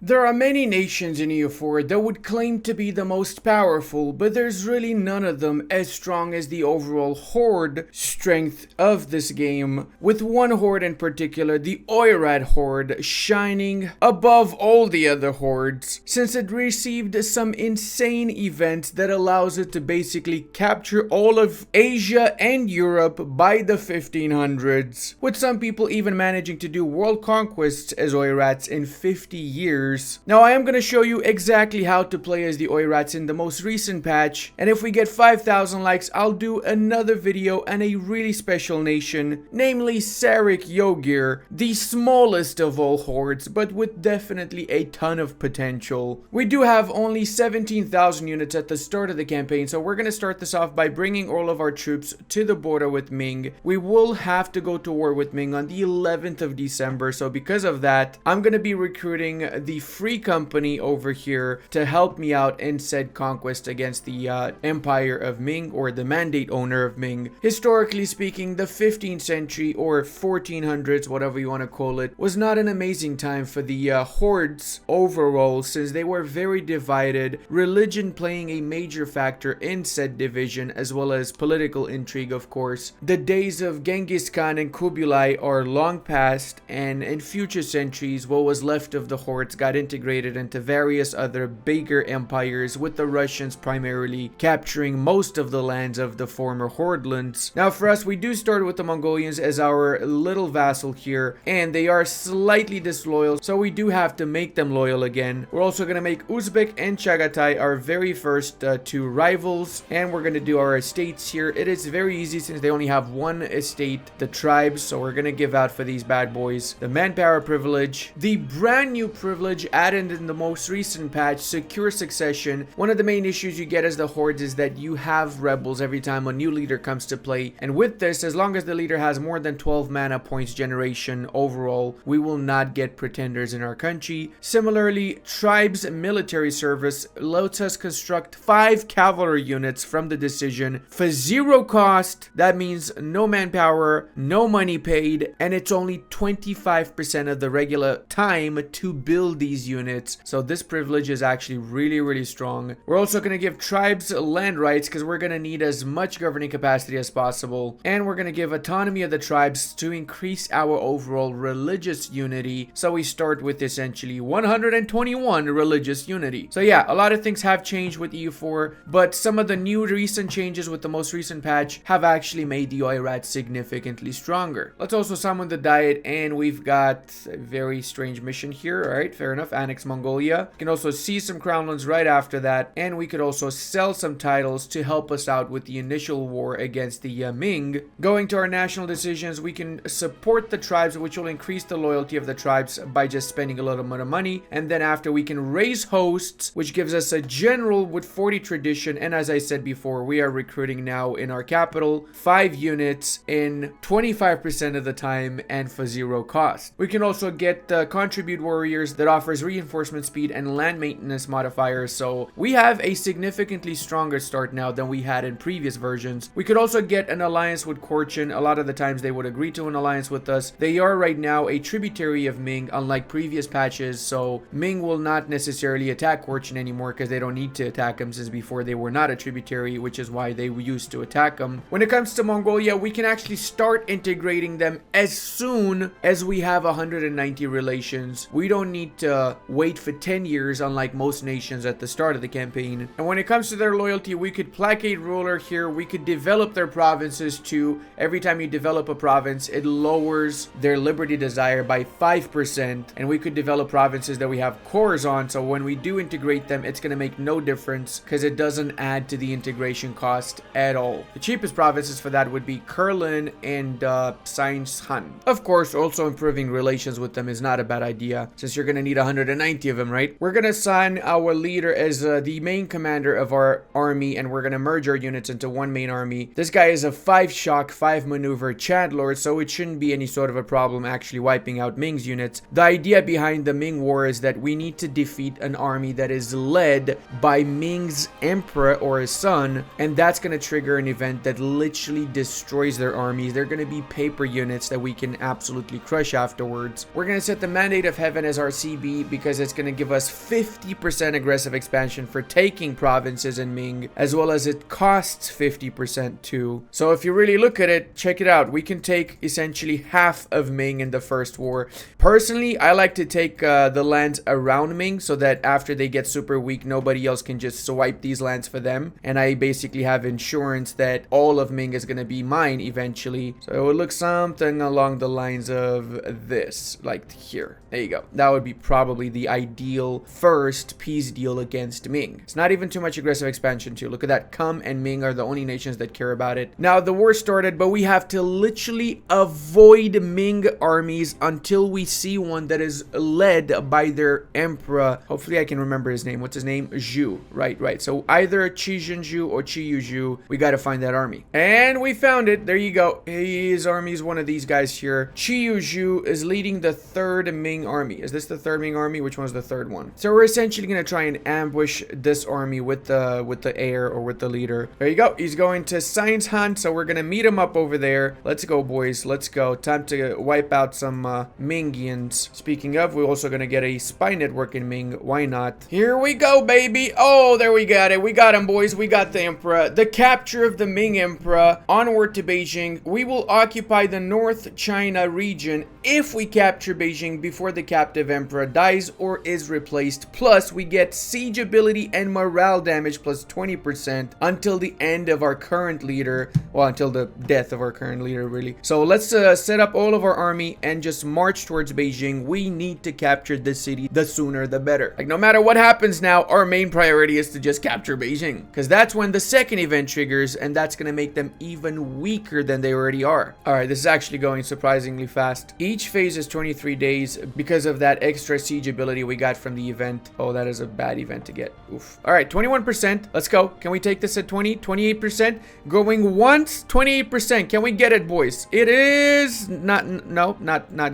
There are many nations in EU4 that would claim to be the most powerful, but there's really none of them as strong as the overall horde strength of this game, with one horde in particular, the Oirat horde, shining above all the other hordes, since it received some insane event that allows it to basically capture all of Asia and Europe by the 1500s, with some people even managing to do world conquests as Oirats in 50 years. Now I am going to show you exactly how to play as the Oirats in the most recent patch, and if we get 5,000 likes, I'll do another video on a really special nation, namely Sarik Yogir, the smallest of all hordes, but with definitely a ton of potential. We do have only 17,000 units at the start of the campaign, so we're going to start this off by bringing all of our troops to the border with Ming. We will have to go to war with Ming on the 11th of December, so because of that, I'm going to be recruiting the free company over here to help me out in said conquest against the empire of Ming, or the mandate owner of Ming. Historically speaking, the 15th century or 1400s, whatever you want to call it, was not an amazing time for the hordes overall, since they were very divided, religion playing a major factor in said division, as well as political intrigue, of course. The days of Genghis Khan and Kublai are long past, and in future centuries what was left of the hordes got integrated into various other bigger empires, with the Russians primarily capturing most of the lands of the former hordelands. Now for us, we do start with the Mongolians as our little vassal here, and they are slightly disloyal, so we do have to make them loyal again. We're also going to make Uzbek and Chagatai our very first two rivals, and we're going to do our estates here. It is very easy since they only have one estate, the tribes, so we're going to give out for these bad boys the manpower privilege, the brand new privilege added in the most recent patch, secure succession. One of the main issues you get as the hordes is that you have rebels every time a new leader comes to play, and with this, as long as the leader has more than 12 mana points generation overall, we will not get pretenders in our country. Similarly, tribes military service lets us construct 5 cavalry units from the decision for 0 cost. That means no manpower, no money paid, and it's only 25% of the regular time to build these units, so this privilege is actually really strong. We're also going to give tribes land rights because we're going to need as much governing capacity as possible, and we're going to give autonomy of the tribes to increase our overall religious unity, so we start with essentially 121 religious unity. So yeah, a lot of things have changed with EU4, but some of the new recent changes with the most recent patch have actually made the Oirats significantly stronger. Let's also summon the diet, and we've got a very strange mission here. Alright, fair enough. Annex Mongolia. You can also see some crownlands right after that, and we could also sell some titles to help us out with the initial war against the Ming. Going to our national decisions, we can support the tribes, which will increase the loyalty of the tribes by just spending a little bit of money, and then after we can raise hosts, which gives us a general with 40 tradition, and as I said before, we are recruiting now in our capital 5 units in 25% of the time and for 0 cost. We can also get contribute warriors that offers reinforcement speed and land maintenance modifiers, so we have a significantly stronger start now than we had in previous versions. We could also get an alliance with Korchin. A lot of the times they would agree to an alliance with us. They are right now a tributary of Ming, unlike previous patches, so Ming will not necessarily attack Korchin anymore because they don't need to attack them, since before they were not a tributary, which is why they used to attack them. When it comes to Mongolia, we can actually start integrating them as soon as we have 190 relations. We don't need to wait for 10 years, unlike most nations at the start of the campaign. And when it comes to their loyalty, we could placate ruler here. We could develop their provinces too. Every time you develop a province, it lowers their liberty desire by 5%, and we could develop provinces that we have cores on, so when we do integrate them, it's going to make no difference because it doesn't add to the integration cost at all. The cheapest provinces for that would be Kurlan and Science-Han. Of course, also improving relations with them is not a bad idea, since you're going to need 190 of them, right? We're going to assign our leader as the main commander of our army, and we're going to merge our units into one main army. This guy is a 5 shock, 5 maneuver Chad Lord, so it shouldn't be any sort of a problem actually wiping out Ming's units. The idea behind the Ming War is that we need to defeat an army that is led by Ming's emperor or his son, and that's going to trigger an event that literally destroys their armies. They're going to be paper units that we can absolutely crush afterwards. We're going to set the Mandate of Heaven as our CB city because it's going to give us 50% aggressive expansion for taking provinces in Ming, as well as it costs 50% too. So if you really look at it, check it out. We can take essentially half of Ming in the first war. Personally, I like to take the lands around Ming so that after they get super weak, nobody else can just swipe these lands for them. And I basically have insurance that all of Ming is going to be mine eventually. So it would look something along the lines of this, like here. There you go. That would be probably the ideal first peace deal against Ming. It's not even too much aggressive expansion too. Look at that. Kum and Ming are the only nations that care about it. Now the war started, but we have to literally avoid Ming armies until we see one that is led by their emperor. Hopefully I can remember his name. What's his name? Zhu. Right. So either Qi Zhu or Qi Zhu. We got to find that army. And we found it. There you go. His army is one of these guys here. Qi Zhu is leading the third Ming army. Is this the third Ming army? Which one's the third one? So we're essentially going to try and ambush this army with the heir or with the leader. There you go. He's going to Science Hunt. So we're going to meet him up over there. Let's go, boys. Let's go. Time to wipe out some Mingians. Speaking of, we're also going to get a spy network in Ming. Why not? Here we go, baby. Oh, there we got it. We got him, boys. We got the emperor. The capture of the Ming emperor. Onward to Beijing. We will occupy the North China region if we capture Beijing before the captive emperor dies or is replaced. Plus, we get siege ability and morale damage plus 20% until the end of our current leader. Well, until the death of our current leader, really. So let's set up all of our army and just march towards Beijing. We need to capture this city. The sooner, the better. Like, no matter what happens now, our main priority is to just capture Beijing, because that's when the second event triggers, and that's going to make them even weaker than they already are. All right, this is actually going surprisingly fast. Each phase is 23 days because of that extra siege ability we got from the event. Oh, that is a bad event to get. Oof. All right, 21%. Let's go. Can we take this at 20? 28%? Going once? 28%. Can we get it, boys? It is not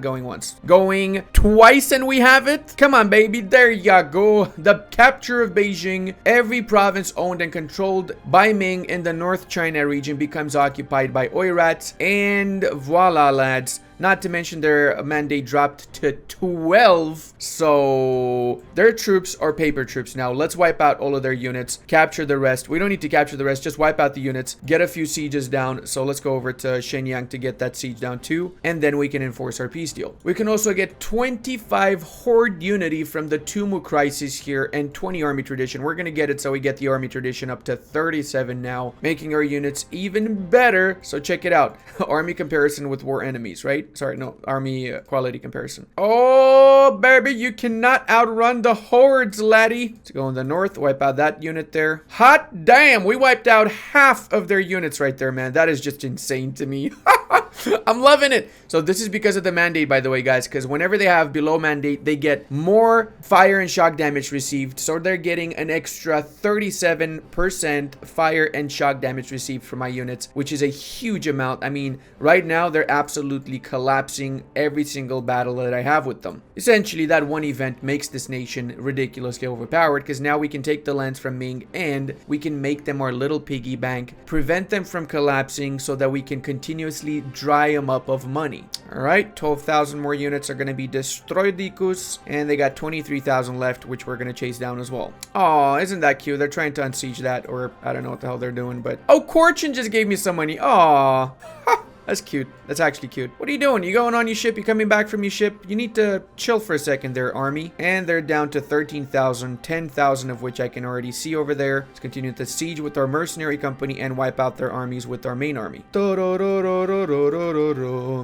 going once. Going twice and we have it. Come on, baby. There you go. The capture of Beijing. Every province owned and controlled by Ming in the North China region becomes occupied by Oirats. And voila, lads. Not to mention their mandate dropped to 12. So their troops are paper troops now. Let's wipe out all of their units. Capture the rest. We don't need to capture the rest. Just wipe out the units. Get a few sieges down. So let's go over to Shenyang to get that siege down too. And then we can enforce our peace deal. We can also get 25 horde unity from the Tumu crisis here and 20 army tradition. We're going to get it so we get the army tradition up to 37 now, making our units even better. So check it out. Army comparison with war enemies, right? Sorry, no, army quality comparison. Oh, baby, you cannot outrun the hordes, laddie. Let's go in the north, wipe out that unit there. Hot damn, we wiped out half of their units right there, man. That is just insane to me. I'm loving it. So this is because of the mandate, by the way, guys, because whenever they have below mandate, they get more fire and shock damage received. So they're getting an extra 37% fire and shock damage received from my units, which is a huge amount. I mean, right now, they're absolutely collapsing every single battle that I have with them. Essentially, that one event makes this nation ridiculously overpowered, because now we can take the lands from Ming and we can make them our little piggy bank, prevent them from collapsing so that we can continuously dry them up of money. All right, 12,000 more units are going to be destroyed, Dikus, and they got 23,000 left, which we're going to chase down as well. Oh, isn't that cute? They're trying to unsiege that, or I don't know what the hell they're doing, but oh, Corchin just gave me some money. Oh, that's cute. That's actually cute. What are you doing? You going on your ship? You coming back from your ship? You need to chill for a second there, army. And they're down to 13,000, 10,000 of which I can already see over there. Let's continue to siege with our mercenary company and wipe out their armies with our main army.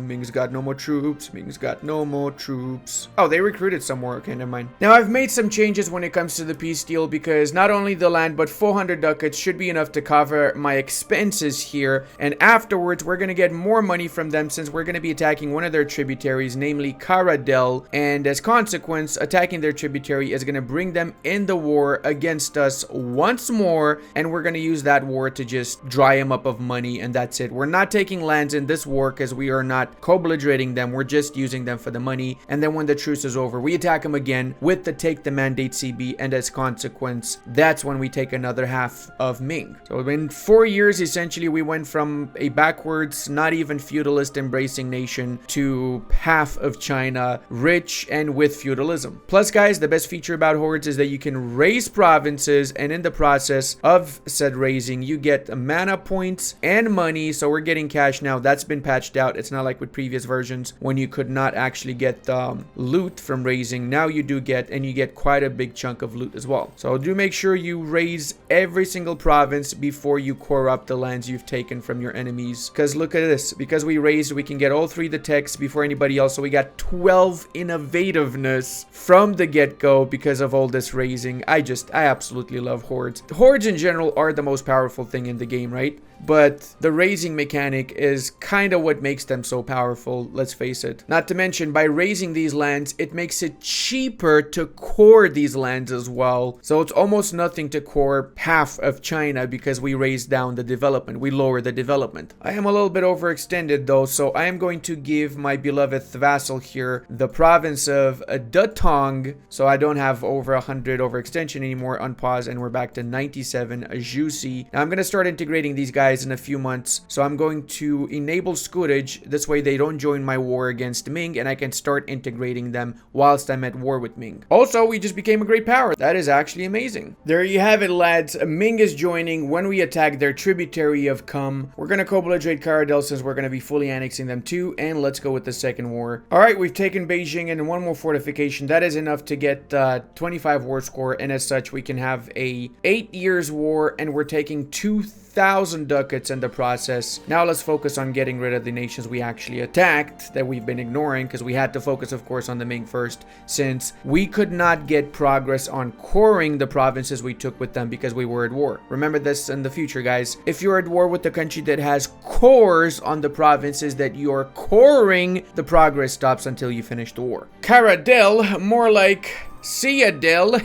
Ming's got no more troops. Ming's got no more troops. Oh, they recruited some more. Okay, never mind. Now, I've made some changes when it comes to the peace deal because not only the land, but 400 ducats should be enough to cover my expenses here. And afterwards, we're going to get more money from them since we're going to be attacking one of their tributaries, namely Cradle, and as consequence, attacking their tributary is going to bring them in the war against us once more, and we're going to use that war to just dry them up of money, and that's it. We're not taking lands in this war because we are not co-belligerating them. We're just using them for the money, and then when the truce is over, we attack them again with the take the mandate CB, and as consequence, that's when we take another half of Ming. So in 4 years, essentially, we went from a backwards, not even even feudalist embracing nation to half of China, rich and with feudalism. Plus, guys, the best feature about hordes is that you can raise provinces, and in the process of said raising, you get mana points and money. So we're getting cash now. That's been patched out. It's not like with previous versions when you could not actually get loot from raising. Now you do get, and you get quite a big chunk of loot as well. So do make sure you raise every single province before you core up the lands you've taken from your enemies. Because look at this. Because we raised, we can get all 3 the techs before anybody else. So we got 12 innovativeness from the get-go because of all this raising. I absolutely love hordes. Hordes in general are the most powerful thing in the game, right? But the raising mechanic is kind of what makes them so powerful, let's face it. Not to mention, by raising these lands, it makes it cheaper to core these lands as well. So it's almost nothing to core half of China because we raise down the development. We lower the development. I am a little bit overextended though, so I am going to give my beloved vassal here the province of Datong. So I don't have over 100 overextension anymore. Unpause, and we're back to 97 juicy. Now I'm going to start integrating these guys in a few months, so I'm going to enable scourge. This way they don't join my war against Ming, and I can start integrating them whilst I'm at war with Ming. Also, we just became a great power. That is actually amazing. There you have it, lads. Ming is joining when we attack their tributary of Kum. We're gonna co-belligerate Cradle since we're gonna be fully annexing them too, and let's go with the second war. All right, we've taken Beijing and one more fortification. That is enough to get 25 war score, and as such we can have a 8 years war, and we're taking 2,000 ducats in the process. Now let's focus on getting rid of the nations we actually attacked that we've been ignoring, because we had to focus, of course, on the Ming first, since we could not get progress on coring the provinces we took with them because we were at war. Remember this in the future, guys. If you're at war with the country that has cores on the provinces that you're coring, the progress stops until you finish the war. Caradel, more like Ciadel.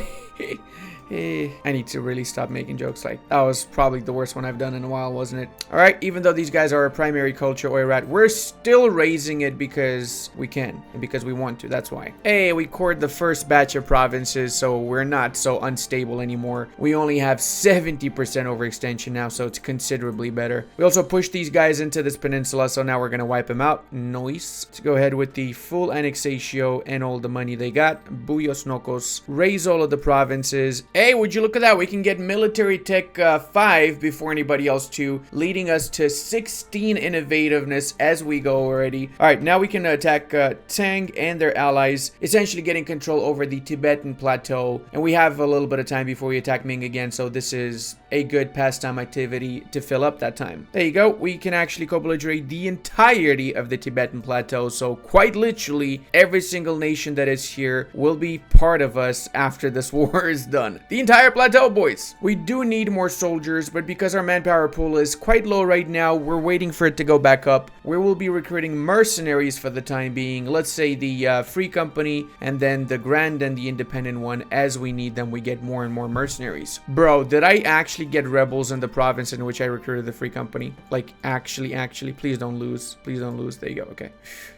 I need to really stop making jokes. Like, that was probably the worst one I've done in a while, wasn't it? All right, even though these guys are a primary culture Oirat, we're still raising it because we can and because we want to. That's why. Hey, we cored the first batch of provinces, so we're not so unstable anymore. We only have 70% overextension now, so it's considerably better. We also pushed these guys into this peninsula, so now we're gonna wipe them out. Nice. Let's go ahead with the full annexatio and all the money they got. Buyos Nokos. Raise all of the provinces. Hey, would you look at that? We can get military tech 5 before anybody else too, leading us to 16 innovativeness as we go already. All right, now we can attack Tang and their allies, essentially getting control over the Tibetan plateau. And we have a little bit of time before we attack Ming again, so this is a good pastime activity to fill up that time. There you go. We can actually co-belligerate the entirety of the Tibetan plateau, so quite literally every single nation that is here will be part of us after this war is done. The entire plateau, boys. We do need more soldiers, but because our manpower pool is quite low right now, we're waiting for it to go back up. We will be recruiting mercenaries for the time being. Let's say the Free Company, and then the Grand and the Independent one. As we need them, we get more and more mercenaries. Bro, did I actually get rebels in the province in which I recruited the Free Company? Like, actually, please don't lose. Please don't lose. There you go. Okay.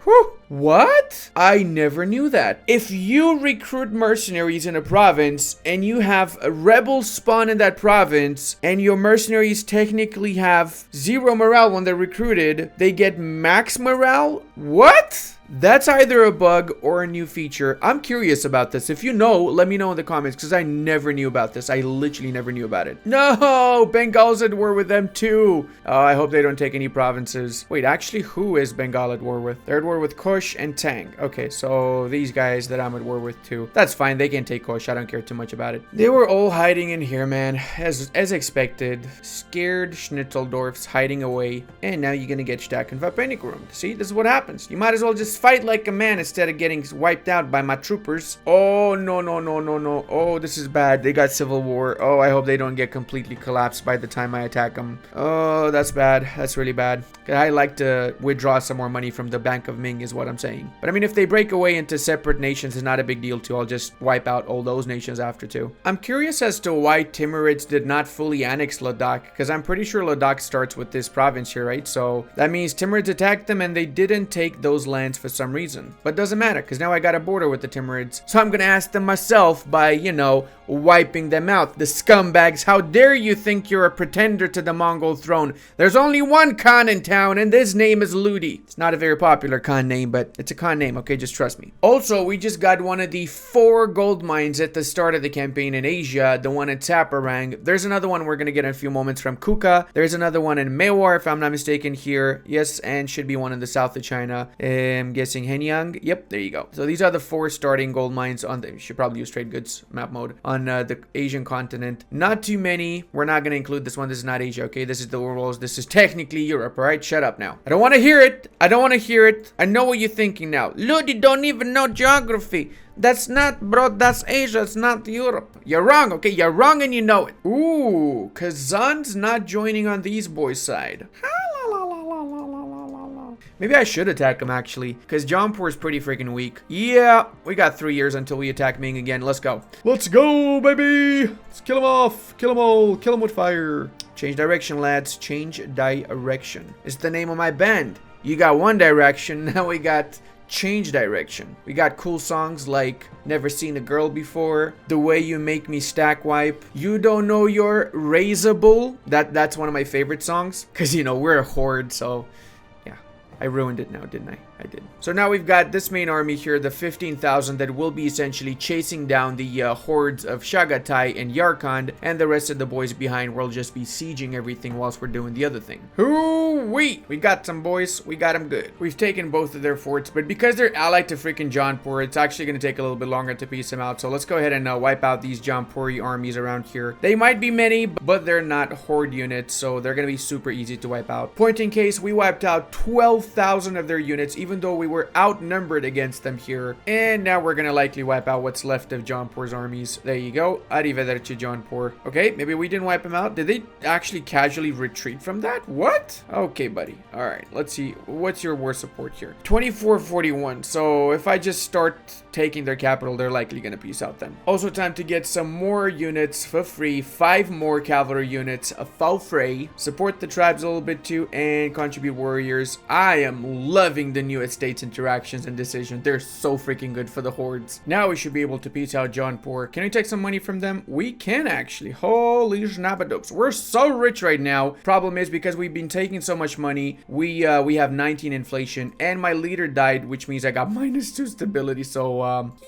Whew. What? I never knew that. If you recruit mercenaries in a province and you have a rebel spawn in that province and your mercenaries technically have 0 morale when they're recruited, they get max morale? What? That's either a bug or a new feature. I'm curious about this. If you know, let me know in the comments, because I never knew about this. I literally never knew about it. No, Bengal's at war with them too. Oh, I hope they don't take any provinces. Wait, actually, who is Bengal at war with? They're at war with Kush and Tang. Okay, so these guys that I'm at war with too. That's fine. They can take Kush. I don't care too much about it. They were all hiding in here, man. As expected. Scared Schnitzeldorfs hiding away. And now you're gonna get stuck in Vapenic room. See, this is what happens. You might as well just fight like a man instead of getting wiped out by my troopers. Oh, no. Oh, this is bad. They got civil war. Oh, I hope they don't get completely collapsed by the time I attack them. Oh, that's bad. That's really bad. I like to withdraw some more money from the Bank of Ming is what I'm saying. But I mean, if they break away into separate nations, it's not a big deal too. I'll just wipe out all those nations after too. I'm curious as to why Timurids did not fully annex Ladakh, because I'm pretty sure Ladakh starts with this province here, right? So that means Timurids attacked them and they didn't take those lands for some reason. But doesn't matter, because now I got a border with the Timurids. So I'm gonna ask them myself by, you know, wiping them out. The scumbags, how dare you think you're a pretender to the Mongol throne? There's only one Khan in town, and his name is Ludi. It's not a very popular Khan name, but it's a Khan name, okay? Just trust me. Also, we just got one of the 4 gold mines at the start of the campaign in Asia, the one in Taparang. There's another one we're gonna get in a few moments from Kuka. There's another one in Mewar, if I'm not mistaken here. Yes, and should be one in the south of China. I'm guessing Henyang. Yep, there you go. So these are the 4 starting gold mines on the, you should probably use trade goods map mode on the Asian continent. Not too many. We're not going to include this one. This is not Asia, okay? This is the Urals. This is technically Europe, all right? Shut up now. I don't want to hear it. I don't want to hear it. I know what you're thinking now. Ludi don't even know geography. That's not, bro, that's Asia, it's not Europe. You're wrong, okay? You're wrong and you know it. Ooh, Kazan's not joining on these boys' side. Maybe I should attack him, actually, because Jaunpur is pretty freaking weak. Yeah, we got 3 years until we attack Ming again. Let's go. Let's go, baby. Let's kill them off. Kill them all. Kill them with fire. Change direction, lads. Change direction. It's the name of my band. You got One Direction, now we got Change Direction. We got cool songs like Never Seen a Girl Before, The Way You Make Me Stack Wipe, You Don't Know You're Raisable. That's one of my favorite songs, because, you know, we're a horde, so yeah. I ruined it now, didn't I? I did. So now we've got this main army here, the 15,000, that will be essentially chasing down the hordes of Chagatai and Yarkand, and the rest of the boys behind will just be sieging everything whilst we're doing the other thing. Hoo-wee! We got some boys. We got them good. We've taken both of their forts, but because they're allied to freaking Jaunpur, it's actually going to take a little bit longer to piece them out. So let's go ahead and wipe out these Jaunpuri armies around here. They might be many, but they're not horde units, so they're going to be super easy to wipe out. Point in case, we wiped out 12,000 of their units, even though we were outnumbered against them here. And now we're gonna likely wipe out what's left of Jaunpur's armies. There you go. Arrivederci, Jaunpur. Okay, maybe we didn't wipe them out. Did they actually casually retreat from that? What? Okay, buddy. All right, let's see. What's your war support here? 2441. So if I just start taking their capital, they're likely gonna peace out then. Also time to get some more units for free. 5 more cavalry units for free. Support the tribes a little bit too, and contribute warriors. I am loving the new estates interactions and decisions. They're so freaking good for the hordes. Now we should be able to peace out Jaunpur. Can we take some money from them? We can actually. Holy schnappadoops. We're so rich right now. Problem is, because we've been taking so much money, we have 19 inflation, and my leader died, which means I got -2 stability. So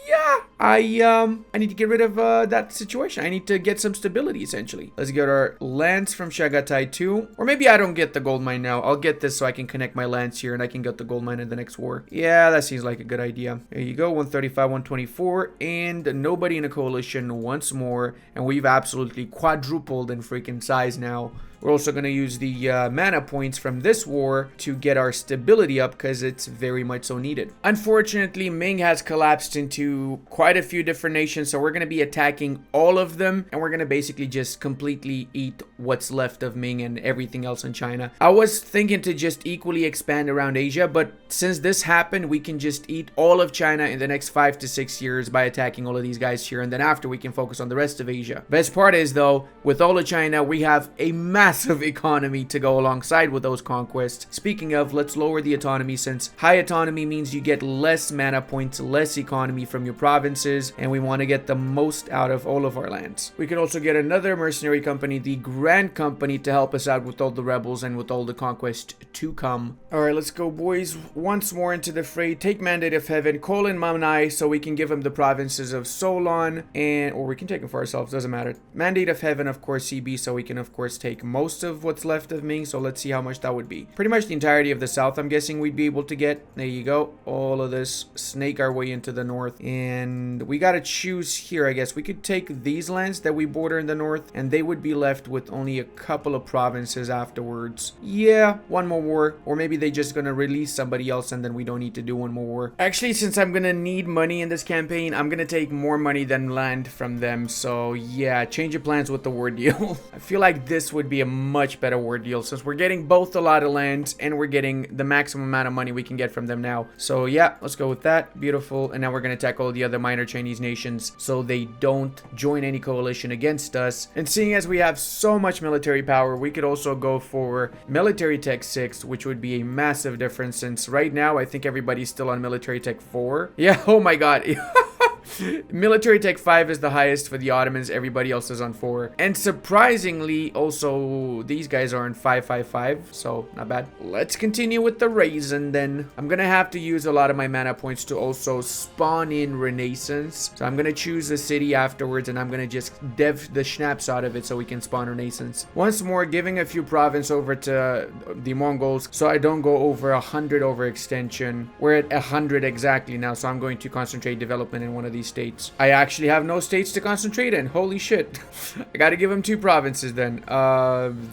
yeah, I need to get rid of that situation. I need to get some stability, essentially. Let's get our lands from Chagatai too. Or maybe I don't get the gold mine now. I'll get this so I can connect my lands here, and I can get the gold mine in the next war. Yeah, that seems like a good idea. There you go, 135, 124, and nobody in a coalition once more, and we've absolutely quadrupled in freaking size now. We're also going to use the mana points from this war to get our stability up, because it's very much so needed. Unfortunately, Ming has collapsed into quite a few different nations, so we're going to be attacking all of them, and we're going to basically just completely eat what's left of Ming and everything else in China. I was thinking to just equally expand around Asia, but since this happened, we can just eat all of China in the next 5 to 6 years by attacking all of these guys here, and then after we can focus on the rest of Asia. Best part is, though, with all of China, we have a massive economy to go alongside with those conquests. Speaking of, let's lower the autonomy, since high autonomy means you get less mana points, less economy from your provinces, and we want to get the most out of all of our lands. We could also get another mercenary company, the Grand Company, to help us out with all the rebels and with all the conquest to come. Alright, let's go, boys. Once more into the fray. Take Mandate of Heaven, call in Mamnai so we can give him the provinces of Solon, and or we can take them for ourselves, doesn't matter. Mandate of Heaven, of course, CB, so we can of course take most of what's left of Ming, so let's see how much that would be. Pretty much the entirety of the south, I'm guessing we'd be able to get. There you go. All of this. Snake our way into the north, and we gotta choose here, I guess. We could take these lands that we border in the north, and they would be left with only a couple of provinces afterwards. Yeah, one more war, or maybe they just gonna release somebody else and then we don't need to do one more war. Actually, since I'm gonna need money in this campaign, I'm gonna take more money than land from them, so yeah, change of plans with the war deal. I feel like this would be a much better war deal since we're getting both a lot of lands and we're getting the maximum amount of money we can get from them now. So yeah, let's go with that. Beautiful. And now we're going to attack all the other minor Chinese nations so they don't join any coalition against us. And seeing as we have so much military power, we could also go for military tech 6, which would be a massive difference since right now I think everybody's still on military tech 4. Yeah, oh my god. Military tech 5 is the highest for the Ottomans. Everybody else is on 4. And surprisingly, also, these guys are on 555. So, not bad. Let's continue with the raisin then. I'm going to have to use a lot of my mana points to also spawn in Renaissance. So, I'm going to choose a city afterwards. And I'm going to just dev the schnapps out of it so we can spawn Renaissance. Once more, giving a few province over to the Mongols. So, I don't go over 100 overextension. We're at 100 exactly now. So, I'm going to concentrate development in one of these states. I actually have no states to concentrate in. Holy shit. I gotta give him 2 provinces then.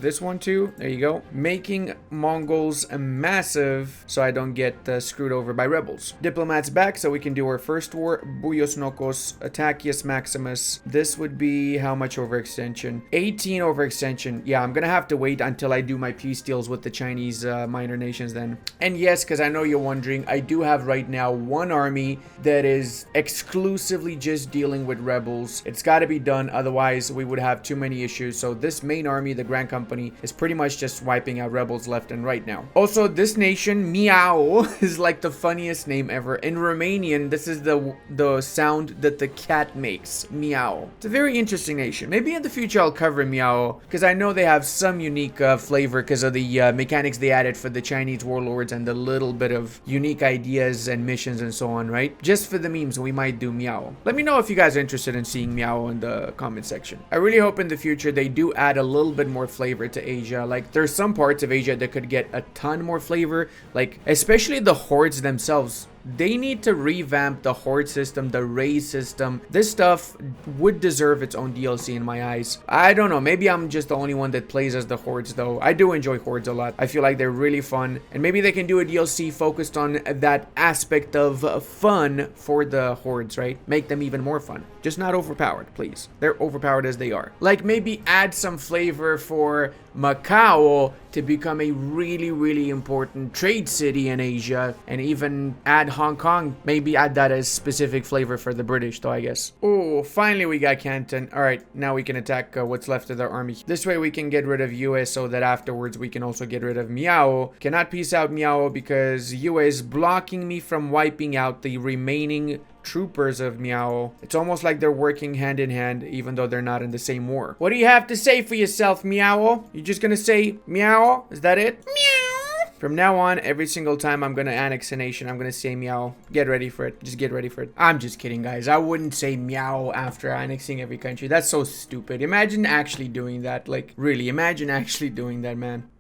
This one too. There you go. Making Mongols massive so I don't get screwed over by rebels. Diplomats back so we can do our first war. Buyos Nokos, Attacius Maximus. This would be how much overextension? 18 overextension. Yeah, I'm gonna have to wait until I do my peace deals with the Chinese minor nations then. And yes, because I know you're wondering, I do have right now one army that is exclusively just dealing with rebels. It's got to be done, otherwise we would have too many issues. So this main army, the Grand Company, is pretty much just wiping out rebels left and right now. Also, this nation, Meow, is like the funniest name ever. In Romanian, this is the sound that the cat makes. Meow. It's a very interesting nation. Maybe in the future I'll cover Meow, because I know they have some unique flavor because of the mechanics they added for the Chinese warlords and the little bit of unique ideas and missions and so on, right? Just for the memes, we might do Meow. Let me know if you guys are interested in seeing Meow in the comment section. I really hope in the future they do add a little bit more flavor to Asia. Like, there's some parts of Asia that could get a ton more flavor, like especially the hordes themselves. They need to revamp the horde system, the raid system. This stuff would deserve its own DLC in my eyes. I don't know, maybe I'm just the only one that plays as the hordes though. I do enjoy hordes a lot. I feel like they're really fun, and maybe they can do a DLC focused on that aspect of fun for the hordes, right? Make them even more fun. Just not overpowered, please. They're overpowered as they are. Like, maybe add some flavor for Macau to become a really, really important trade city in Asia, and even add Hong Kong. Maybe add that as specific flavor for the British though, I guess. Oh, finally we got Canton. All right, now we can attack what's left of their army. This way we can get rid of US so that afterwards we can also get rid of Miao. Cannot peace out Miao because US is blocking me from wiping out the remaining troopers of Miao. It's almost like they're working hand in hand even though they're not in the same war. What do you have to say for yourself, Miao? You just gonna say Miao? Is that it? Meow. From now on, every single time I'm gonna annex a nation, I'm gonna say Meow. Get ready for it. Just get ready for it. I'm just kidding, guys. I wouldn't say Meow after annexing every country. That's so stupid. Imagine actually doing that. Like, really, imagine actually doing that, man.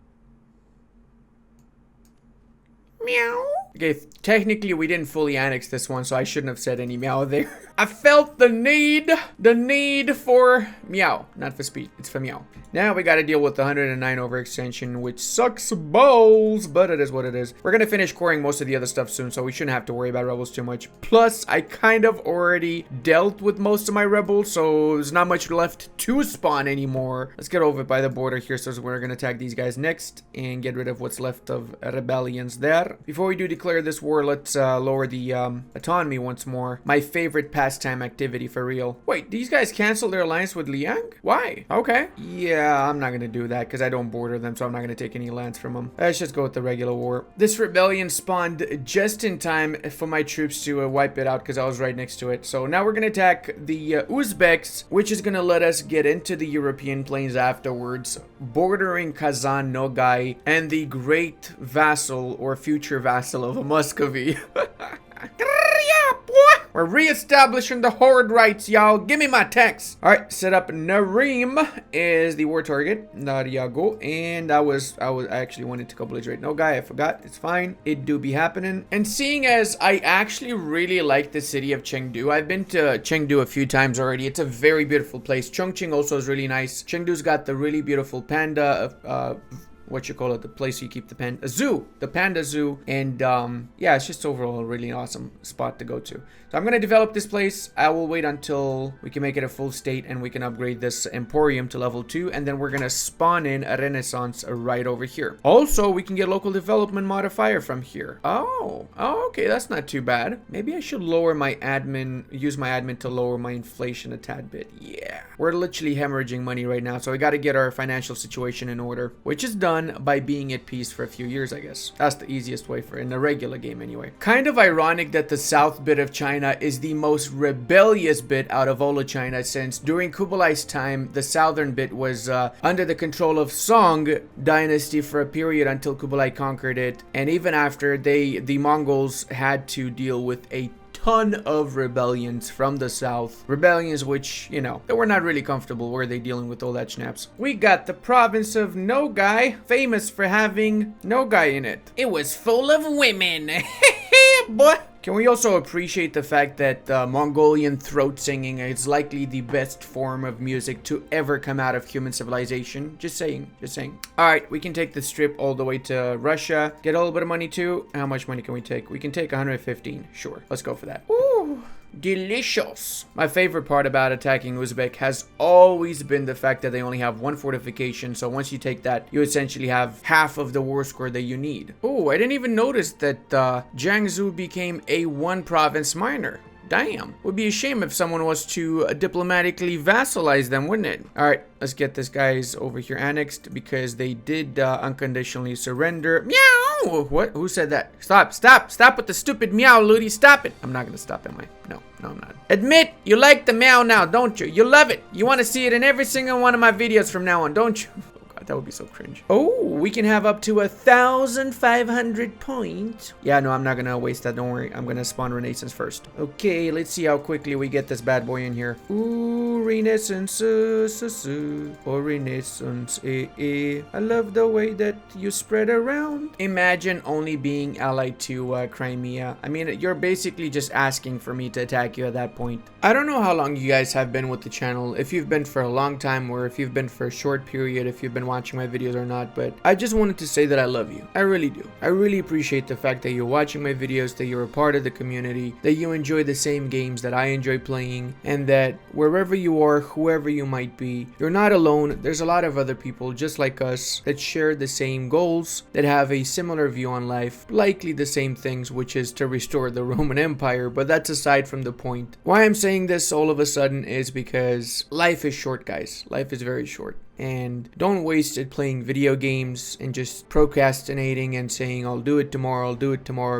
Meow. Okay, technically we didn't fully annex this one, so I shouldn't have said any meow there. I felt the need for meow, not for speed, it's for meow. Now we gotta deal with the 109 overextension, which sucks balls, but it is what it is. We're gonna finish coring most of the other stuff soon, so we shouldn't have to worry about rebels too much. Plus, I kind of already dealt with most of my rebels, so there's not much left to spawn anymore. Let's get over by the border here, so we're gonna attack these guys next and get rid of what's left of rebellions there. Before we do declare this war, let's lower the autonomy once more. My favorite pastime activity for real. Wait, these guys canceled their alliance with Liang? Why? Okay. Yeah, I'm not gonna do that because I don't border them, so I'm not gonna take any lands from them. Let's just go with the regular war. This rebellion spawned just in time for my troops to wipe it out because I was right next to it. So now we're gonna attack the Uzbeks, which is gonna let us get into the European plains afterwards, bordering Kazan, Nogai, and the great vassal or future vassal of Muscovy. We're re-establishing the horde rights, y'all. Give me my tanks. All right, set up Narim is the war target. There you go. And I actually wanted to co-belligerate Nogai. I forgot. It's fine. It do be happening. And seeing as I actually really like the city of Chengdu, I've been to Chengdu a few times already. It's a very beautiful place. Chongqing also is really nice. Chengdu's got the really beautiful panda what you call it, the place you keep the panda, a zoo, the panda zoo. And yeah, it's just overall a really awesome spot to go to. So I'm going to develop this place. I will wait until we can make it a full state and we can upgrade this emporium to level 2. And then we're going to spawn in a renaissance right over here. Also, we can get local development modifier from here. Oh, okay, that's not too bad. Maybe I should lower my admin, use my admin to lower my inflation a tad bit. Yeah, we're literally hemorrhaging money right now, so we got to get our financial situation in order, which is done by being at peace for a few years, I guess. That's the easiest way for in a regular game anyway. Kind of ironic that the south bit of China is the most rebellious bit out of all of China, since during Kublai's time, the southern bit was under the control of Song dynasty for a period until Kublai conquered it, and even after, the Mongols had to deal with a ton of rebellions from the south. Rebellions which, you know, they were not really comfortable, were they, dealing with all that schnapps. We got the province of Nogai, famous for having Nogai in it. It was full of women. Boy. Can we also appreciate the fact that Mongolian throat singing is likely the best form of music to ever come out of human civilization? Just saying, just saying. All right, we can take the strip all the way to Russia. Get a little bit of money too. How much money can we take? We can take 115. Sure, let's go for that. Ooh. Delicious. My favorite part about attacking Uzbek has always been the fact that they only have one fortification, so once you take that, you essentially have half of the war score that you need. Oh, I didn't even notice that Jiangsu became a one province minor. Damn. Would be a shame if someone was to diplomatically vassalize them, wouldn't it? All right, let's get this guys over here annexed because they did unconditionally surrender. Meow! What? Who said that? Stop, stop, stop with the stupid meow, Ludi. Stop it. I'm not gonna stop, am I? No, I'm not. Admit you like the meow now, don't you? You love it. You want to see it in every single one of my videos from now on, don't you? That would be so cringe. Oh, we can have up to 1,500 points. Yeah, no, I'm not gonna waste that. Don't worry. I'm gonna spawn Renaissance first. Okay, let's see how quickly we get this bad boy in here. Ooh, Renaissance, or Renaissance, I love the way that you spread around. Imagine only being allied to Crimea. I mean, you're basically just asking for me to attack you at that point. I don't know how long you guys have been with the channel. If you've been for a long time or if you've been for a short period, if you've been watching my videos or not, but I just wanted to say that I love you. I really do. I really appreciate the fact that you're watching my videos, that you're a part of the community, that you enjoy the same games that I enjoy playing, and that wherever you are, whoever you might be, you're not alone. There's a lot of other people just like us that share the same goals, that have a similar view on life, likely the same things, which is to restore the Roman Empire, but that's aside from the point. Why I'm saying this all of a sudden is because life is short, guys. Life is very short. And don't waste it playing video games and just procrastinating and saying, I'll do it tomorrow,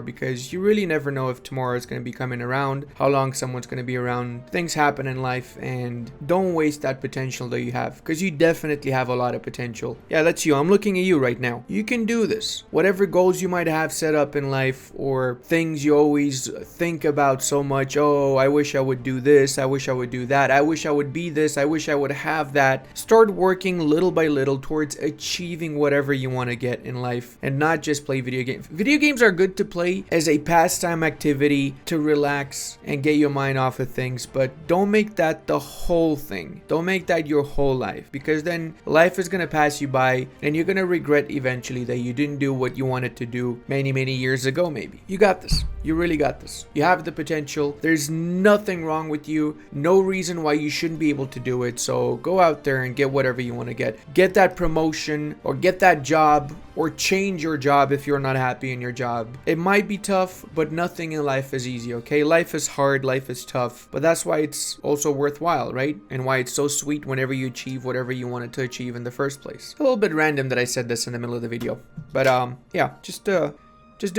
because you really never know if tomorrow is going to be coming around, how long someone's going to be around. Things happen in life, and don't waste that potential that you have, because you definitely have a lot of potential. Yeah, that's you. I'm looking at you right now. You can do this. Whatever goals you might have set up in life, or things you always think about so much, oh, I wish I would do this, I wish I would do that, I wish I would be this, I wish I would have that. Start working little by little towards achieving whatever you want to get in life, and not just play video games. Video games are good to play as a pastime activity to relax and get your mind off of things, but don't make that the whole thing. Don't make that your whole life, because then life is going to pass you by and you're going to regret eventually that you didn't do what you wanted to do many years ago. Maybe you got this. You really got this. You have the potential. There's nothing wrong with you. No reason why you shouldn't be able to do it. So go out there and get whatever you want to get. Get that promotion, or get that job, or change your job if you're not happy in your job. It might be tough, but nothing in life is easy, okay? Life is hard, life is tough, but that's why it's also worthwhile, right? And why it's so sweet whenever you achieve whatever you wanted to achieve in the first place. A little bit random that I said this in the middle of the video, but yeah, just do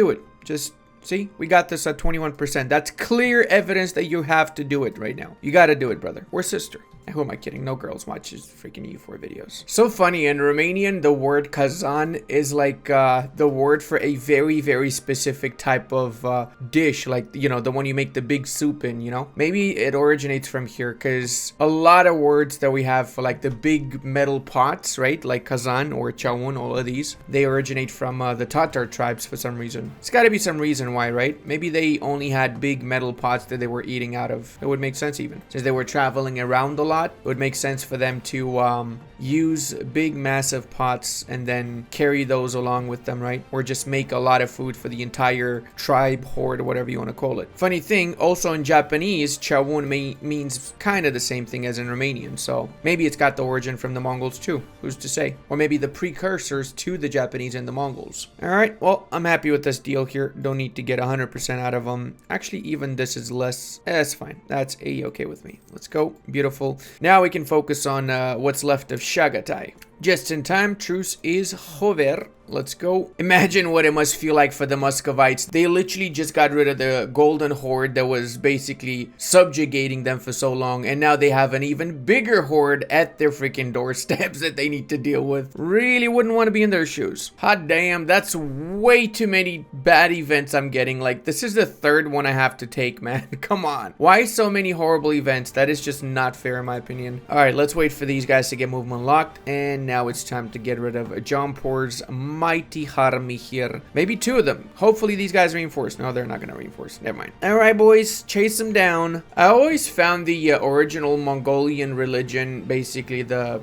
it. Just see, we got this at 21%. That's clear evidence that you have to do it right now. You got to do it, brother or sister. Who am I kidding? No girls watches freaking EU4 videos. So funny, in Romanian, the word kazan is like the word for a very specific type of dish. Like, you know, the one you make the big soup in, you know? Maybe it originates from here, because a lot of words that we have for like the big metal pots, right? Like kazan or chaun, all of these, they originate from the Tatar tribes for some reason. It's got to be some reason why, right? Maybe they only had big metal pots that they were eating out of. It would make sense even, since they were traveling around a lot. lot, it would make sense for them to use big massive pots and then carry those along with them, right? Or just make a lot of food for the entire tribe, horde, or whatever you want to call it. Funny thing, also in Japanese, chawun means kind of the same thing as in Romanian, so maybe it's got the origin from the Mongols too, who's to say? Or maybe the precursors to the Japanese and the Mongols. Alright, well, I'm happy with this deal here. Don't need to get 100% out of them. Actually, even this is less. That's fine. That's a-okay with me. Let's go. Beautiful. Now we can focus on what's left of Chagatai. Just in time, truce is over. Let's go. Imagine what it must feel like for the Muscovites. They literally just got rid of the golden horde that was basically subjugating them for so long, and now they have an even bigger horde at their freaking doorsteps that they need to deal with. Really wouldn't want to be in their shoes. Hot damn, that's way too many bad events I'm getting. Like, this is the third one I have to take, man. Come on. Why so many horrible events? That is just not fair in my opinion. Alright, let's wait for these guys to get movement locked, and now it's time to get rid of Jampur's mighty army here. Maybe two of them. Hopefully these guys reinforce. No, they're not going to reinforce. Never mind. Alright, boys. Chase them down. I always found the original Mongolian religion, basically the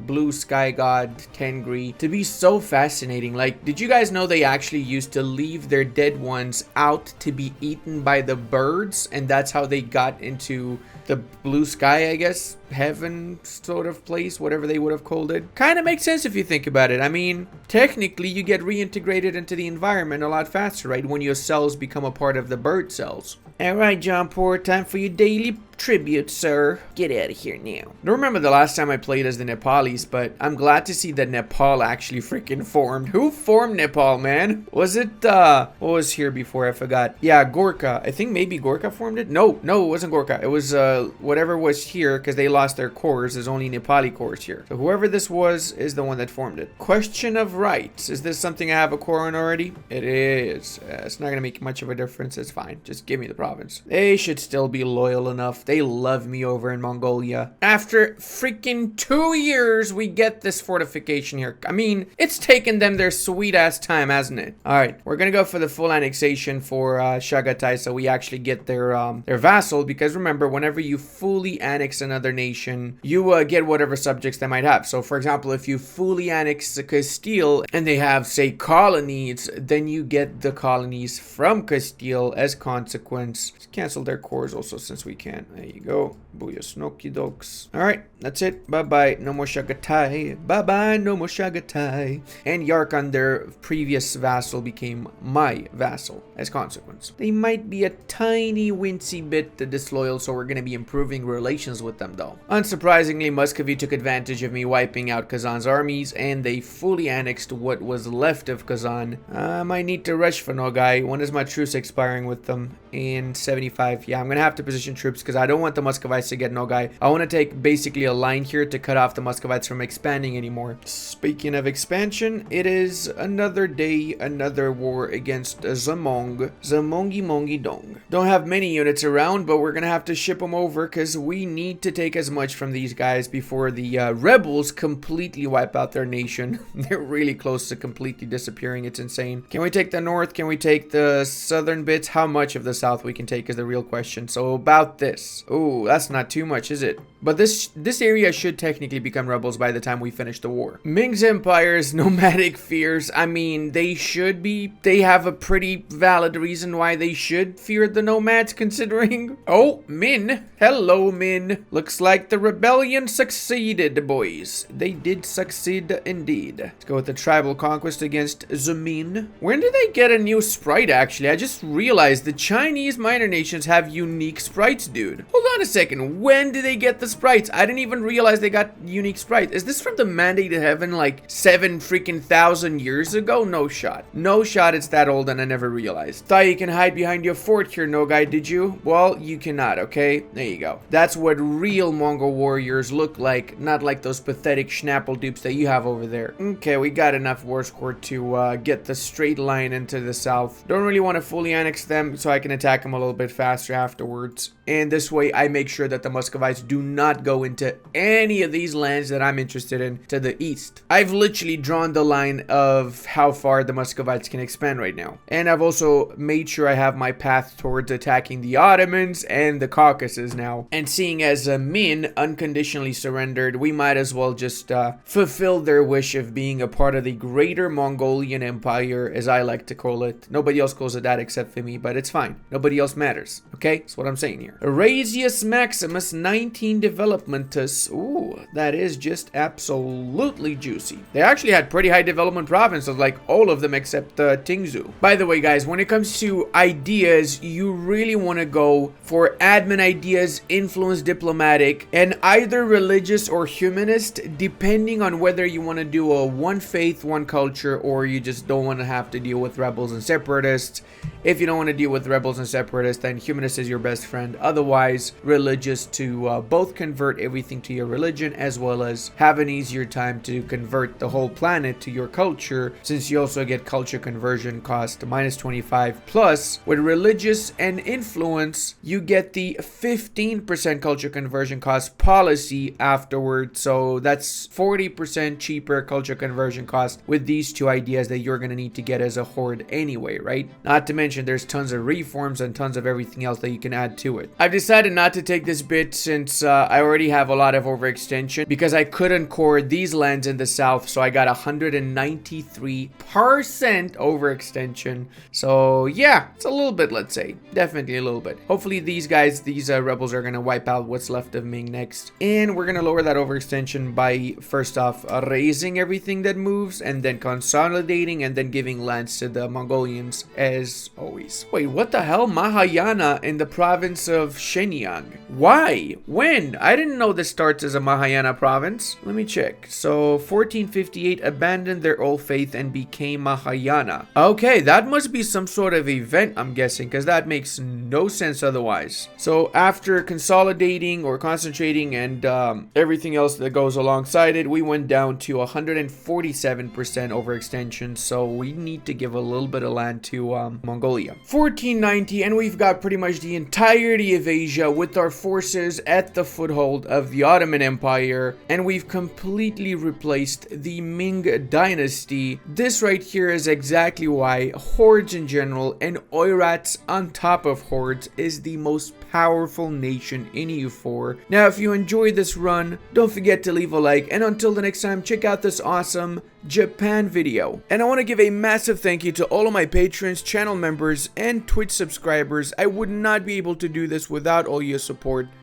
blue sky god Tengri, to be so fascinating. Like, did you guys know they actually used to leave their dead ones out to be eaten by the birds, and that's how they got into the blue sky, I guess, heaven sort of place, whatever they would have called it? Kind of makes sense if you think about it. I mean, technically you get reintegrated into the environment a lot faster, right, when your cells become a part of the bird cells. Alright, Jampur, time for your daily tribute, sir. Get out of here now. I don't remember the last time I played as the Nepalis, but I'm glad to see that Nepal actually freaking formed. Who formed Nepal, man? Was it, what was here before? I forgot. Yeah, Gorkha. I think maybe Gorkha formed it? No, it wasn't Gorkha. It was, whatever was here, because they lost their cores. There's only Nepali cores here. So whoever this was is the one that formed it. Question of rights. Is this something I have a core on already? It is. It's not going to make much of a difference. It's fine. Just give me the province. They should still be loyal enough. They love me over in Mongolia. After freaking 2 years, we get this fortification here. I mean, it's taken them their sweet ass time, hasn't it? Alright, we're gonna go for the full annexation for Chagatai, so we actually get their vassal, because remember, whenever you fully annex another nation, you get whatever subjects they might have. So for example, if you fully annex Castile and they have, say, colonies, then you get the colonies from Castile as consequence. Let's cancel their cores also, since we can. There you go. Booyah snoky dogs. Alright, that's it. Bye-bye. No more Chagatai. Bye-bye. No more Chagatai. And Yarkhan, their previous vassal, became my vassal as consequence. They might be a tiny wincy bit disloyal, so we're going to be improving relations with them though. Unsurprisingly, Muscovy took advantage of me wiping out Kazan's armies, and they fully annexed what was left of Kazan. I might need to rush for Nogai. When is my truce expiring with them? In 75. Yeah, I'm going to have to position troops because I don't want the Muscovites to get Nogai. I want to take basically a line here to cut off the Muscovites from expanding anymore. Speaking of expansion, it is another day, another war against Zamong. Zamongi Mongi Dong. Don't have many units around, but we're going to have to ship them over because we need to take as much from these guys before the rebels completely wipe out their nation. They're really close to completely disappearing. It's insane. Can we take the north? Can we take the southern bits? How much of the south we can take is the real question. So about this. Oh, that's not too much, is it? But this area should technically become rebels by the time we finish the war. Ming's Empire's nomadic fears. I mean, they should be. They have a pretty valid reason why they should fear the nomads, considering. Oh, Min. Hello, Min. Looks like the rebellion succeeded, boys. They did succeed indeed. Let's go with the tribal conquest against Zumin. When did they get a new sprite, actually? I just realized the Chinese minor nations have unique sprites, dude. Hold on a second. When did they get the sprites? I didn't even realize they got unique sprites. Is this from the Mandate of Heaven like 7 freaking thousand years ago? No shot. No shot it's that old, and I never realized. Thought you can hide behind your fort here, no guy, did you? Well, you cannot, okay? There you go. That's what real Mongol warriors look like, not like those pathetic schnapple dupes that you have over there. Okay, we got enough war score to get the straight line into the south. Don't really want to fully annex them so I can attack them a little bit faster afterwards. And this way I make sure that the Muscovites do not not go into any of these lands that I'm interested in to the east. I've literally drawn the line of how far the Muscovites can expand right now. And I've also made sure I have my path towards attacking the Ottomans and the Caucasus now. And seeing as Min unconditionally surrendered, we might as well just fulfill their wish of being a part of the greater Mongolian Empire, as I like to call it. Nobody else calls it that except for me, but it's fine. Nobody else matters. Okay? That's what I'm saying here. Eurasius Maximus 19 Developmentus. Ooh, that is just absolutely juicy. They actually had pretty high development provinces, like all of them except Tingzu. By the way, guys, when it comes to ideas, you really want to go for admin ideas, influence diplomatic, and either religious or humanist, depending on whether you want to do a one faith, one culture, or you just don't want to have to deal with rebels and separatists. If you don't want to deal with rebels and separatists, then humanist is your best friend. Otherwise, religious to both convert everything to your religion, as well as have an easier time to convert the whole planet to your culture, since you also get culture conversion cost minus 25. Plus, with religious and influence, you get the 15% culture conversion cost policy afterward. So that's 40% cheaper culture conversion cost with these two ideas that you're going to need to get as a horde anyway, right? Not to mention there's tons of reforms and tons of everything else that you can add to it. I've decided not to take this bit since I already have a lot of overextension because I couldn't core these lands in the south, so I got 193% overextension. So yeah, it's a little bit, let's say. Definitely a little bit. Hopefully these guys, these rebels are going to wipe out what's left of Ming next. And we're going to lower that overextension by first off raising everything that moves, and then consolidating, and then giving lands to the Mongolians as always. Wait, what the hell? Mahayana in the province of Shenyang. Why? When? I didn't know this starts as a Mahayana province. Let me check. So 1458 abandoned their old faith and became Mahayana. Okay, that must be some sort of event, I'm guessing, because that makes no sense otherwise. So after consolidating or concentrating and everything else that goes alongside it, we went down to 147% overextension. So we need to give a little bit of land to Mongolia. 1490, and we've got pretty much the entirety of Asia with our forces at the foothold of the Ottoman Empire, and we've completely replaced the Ming dynasty. This right here is exactly why hordes in general, and Oirats on top of hordes, is the most powerful nation in EU4. Now, if you enjoyed this run, don't forget to leave a like, and until the next time, check out this awesome Japan video. And I want to give a massive thank you to all of my patrons, channel members, and Twitch subscribers. I would not be able to do this without all your support.